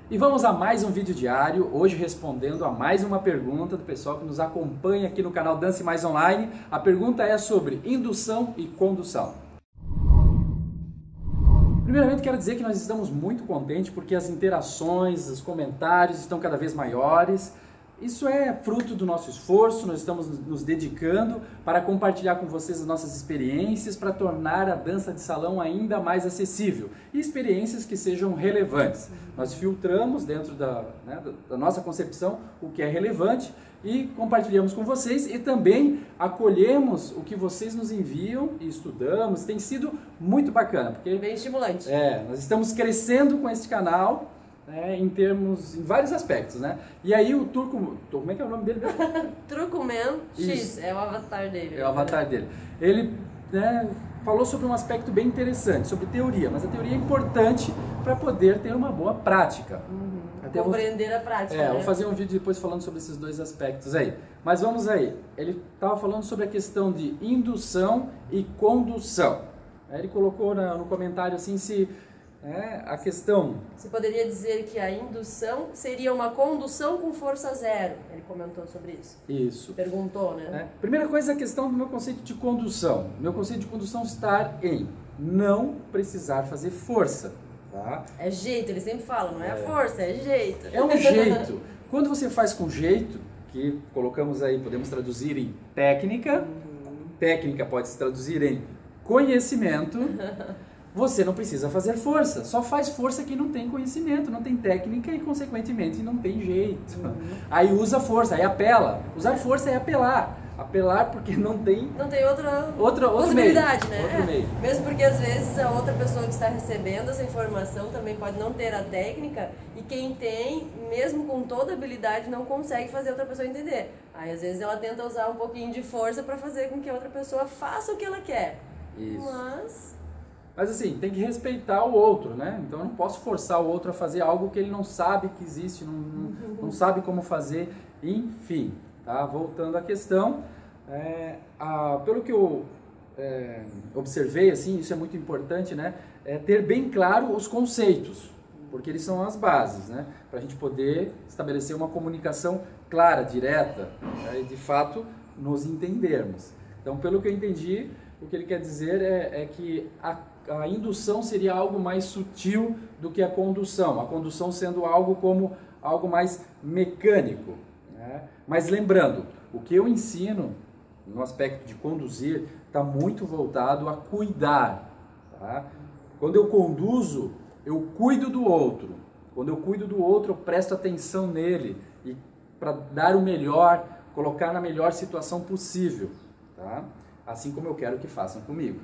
E vamos a mais um vídeo diário, hoje respondendo a mais uma pergunta do pessoal que nos acompanha aqui no canal Dance Mais Online. A pergunta é sobre indução e condução. Primeiramente quero dizer que nós estamos muito contentes porque as interações, os comentários estão cada vez maiores. Isso é fruto do nosso esforço, nós estamos nos dedicando para compartilhar com vocês as nossas experiências, para tornar a dança de salão ainda mais acessível e experiências que sejam relevantes. Nós filtramos dentro da nossa concepção o que é relevante e compartilhamos com vocês e também acolhemos o que vocês nos enviam e estudamos. Tem sido muito bacana, porque bem estimulante. Nós estamos crescendo com este canal. Em vários aspectos, né? E aí o Turco, como é que é o nome dele? Turcoman X, é o avatar dele. É o avatar dele. Ele falou sobre um aspecto bem interessante, sobre teoria, mas a teoria é importante para poder ter uma boa prática. Compreender a prática, Vou fazer um vídeo depois falando sobre esses dois aspectos aí. Mas vamos aí, ele estava falando sobre a questão de indução e condução. Ele colocou no comentário assim, a questão... Você poderia dizer que a indução seria uma condução com força zero. Ele comentou sobre isso. Isso. Perguntou, né? Primeira coisa, a questão do meu conceito de condução. Meu conceito de condução está em não precisar fazer força. Tá? É jeito, ele sempre fala, não é a força, é jeito. É um jeito. Quando você faz com jeito, que colocamos aí, podemos traduzir em técnica, técnica pode se traduzir em conhecimento, você não precisa fazer força, só faz força quem não tem conhecimento, não tem técnica e, consequentemente, não tem jeito. Aí usa força, aí apela. Usar força é apelar. Apelar porque não tem... Não tem outra possibilidade, meio, né? Outro meio. Mesmo porque, às vezes, a outra pessoa que está recebendo essa informação também pode não ter a técnica e quem tem, mesmo com toda a habilidade, não consegue fazer a outra pessoa entender. Aí, às vezes, ela tenta usar um pouquinho de força para fazer com que a outra pessoa faça o que ela quer. Isso. Mas assim, tem que respeitar o outro, né? Então eu não posso forçar o outro a fazer algo que ele não sabe que existe, não sabe como fazer, enfim. Tá? Voltando à questão, pelo que eu observei, assim, isso é muito importante, né? Ter bem claro os conceitos, porque eles são as bases, né? Para a gente poder estabelecer uma comunicação clara, direta, e de fato nos entendermos. Então, pelo que eu entendi, o que ele quer dizer é que a indução seria algo mais sutil do que a condução sendo algo mais mecânico. Né? Mas lembrando, o que eu ensino no aspecto de conduzir está muito voltado a cuidar. Tá? Quando eu conduzo, eu cuido do outro. Quando eu cuido do outro, eu presto atenção nele e para dar o melhor, colocar na melhor situação possível. Tá? Assim como eu quero que façam comigo.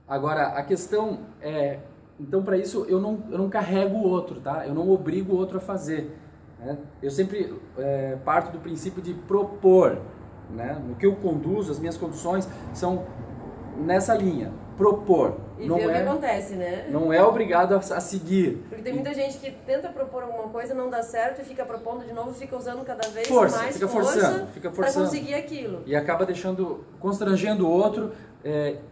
Agora, a questão é, então para isso eu não carrego o outro, tá? Eu não obrigo o outro a fazer. Né? Eu sempre parto do princípio de propor. Né? No que eu conduzo, as minhas conduções são nessa linha, propor. E ver o que acontece, né? Não é obrigado a seguir. Porque tem muita gente que tenta propor alguma coisa, não dá certo e fica propondo de novo, fica usando cada vez mais fica força forçando para conseguir aquilo. E acaba constrangendo o outro,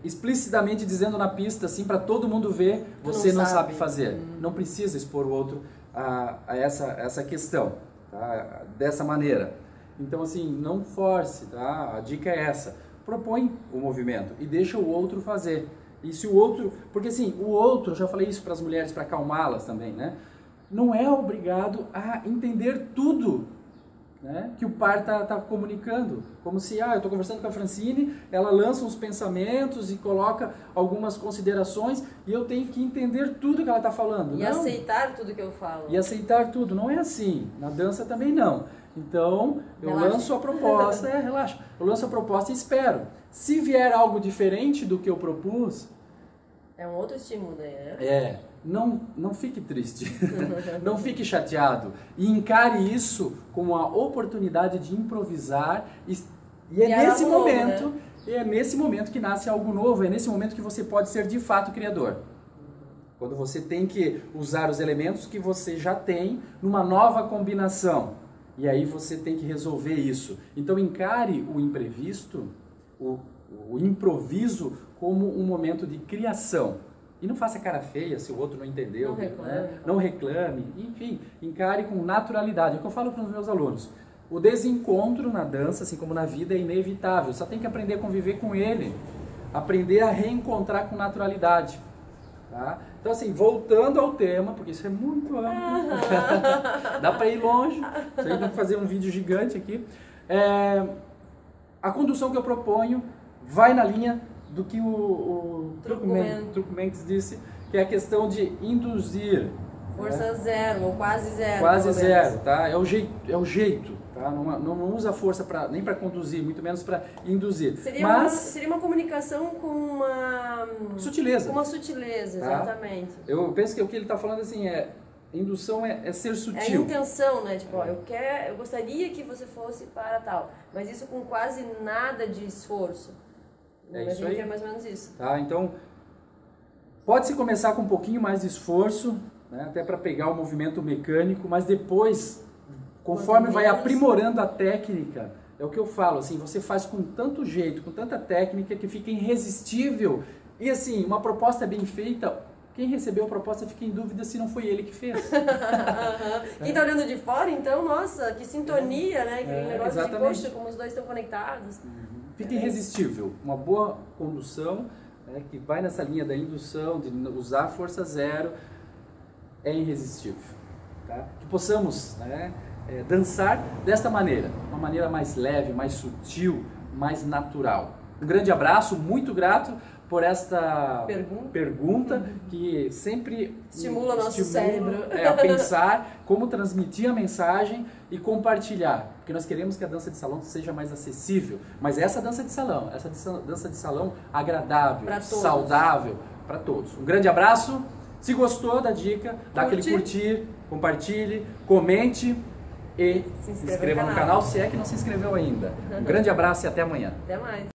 explicitamente dizendo na pista, assim, para todo mundo ver, você não sabe fazer. Não precisa expor o outro a essa questão, tá? Dessa maneira. Então, assim, não force, tá? A dica é essa. Propõe o movimento e deixa o outro fazer. E se o outro... Porque assim, o outro, eu já falei isso para as mulheres, para acalmá-las também, né? Não é obrigado a entender tudo, né, que o par está comunicando. Como se, eu estou conversando com a Francine, ela lança uns pensamentos e coloca algumas considerações e eu tenho que entender tudo que ela está falando. E aceitar tudo que eu falo. E aceitar tudo. Não é assim. Na dança também não. Então, eu lanço a proposta, relaxa. Eu lanço a proposta e espero. Se vier algo diferente do que eu propus... É um outro estímulo, né? Não fique triste, não fique chateado. E encare isso como uma oportunidade de improvisar. E é nesse momento, novo, né? É nesse momento que nasce algo novo, é nesse momento que você pode ser de fato criador. Quando você tem que usar os elementos que você já tem numa nova combinação. E aí você tem que resolver isso. Então encare o imprevisto, o improviso como um momento de criação. E não faça cara feia se o outro não entendeu, Não reclame. né? Não reclame, enfim, encare com naturalidade. É o que eu falo para os meus alunos. O desencontro na dança, assim como na vida, é inevitável. Só tem que aprender a conviver com ele, aprender a reencontrar com naturalidade. Tá? Então, assim, voltando ao tema, porque isso é muito amplo, dá para ir longe, isso aí dá para fazer um vídeo gigante aqui. A condução que eu proponho vai na linha do que o Trucmentes disse, que é a questão de induzir. Força zero, ou quase zero. Quase zero, tá? É o jeito, tá? Não usa força nem para conduzir, muito menos para induzir. Seria uma comunicação com uma... Sutileza. Com uma sutileza, tá? Exatamente. Eu penso que o que ele está falando assim indução é ser sutil. É a intenção, né? Tipo, ó, eu gostaria que você fosse para tal, mas isso com quase nada de esforço. Isso aí. É mais ou menos isso. Tá? Então, pode-se começar com um pouquinho mais de esforço, né? Até para pegar o movimento mecânico, mas depois, conforme vai aprimorando a técnica, é o que eu falo, assim, você faz com tanto jeito, com tanta técnica que fica irresistível. E assim, uma proposta bem feita, quem recebeu a proposta fica em dúvida se não foi ele que fez. Quem está olhando de fora, então, nossa, que sintonia, né? Que negócio exatamente. de poxa, como os dois estão conectados. Fica irresistível. Uma boa condução, né, que vai nessa linha da indução, de usar força zero, é irresistível. Tá? Que possamos, né, dançar desta maneira, uma maneira mais leve, mais sutil, mais natural. Um grande abraço, muito grato por esta pergunta que sempre estimula nosso cérebro a pensar como transmitir a mensagem e compartilhar, porque nós queremos que a dança de salão seja mais acessível, mas essa dança de salão agradável, saudável para todos. Um grande abraço, se gostou da dica, dá aquele curtir, compartilhe, comente e se inscreva no canal se é que não se inscreveu ainda. Um grande abraço e até amanhã. Até mais.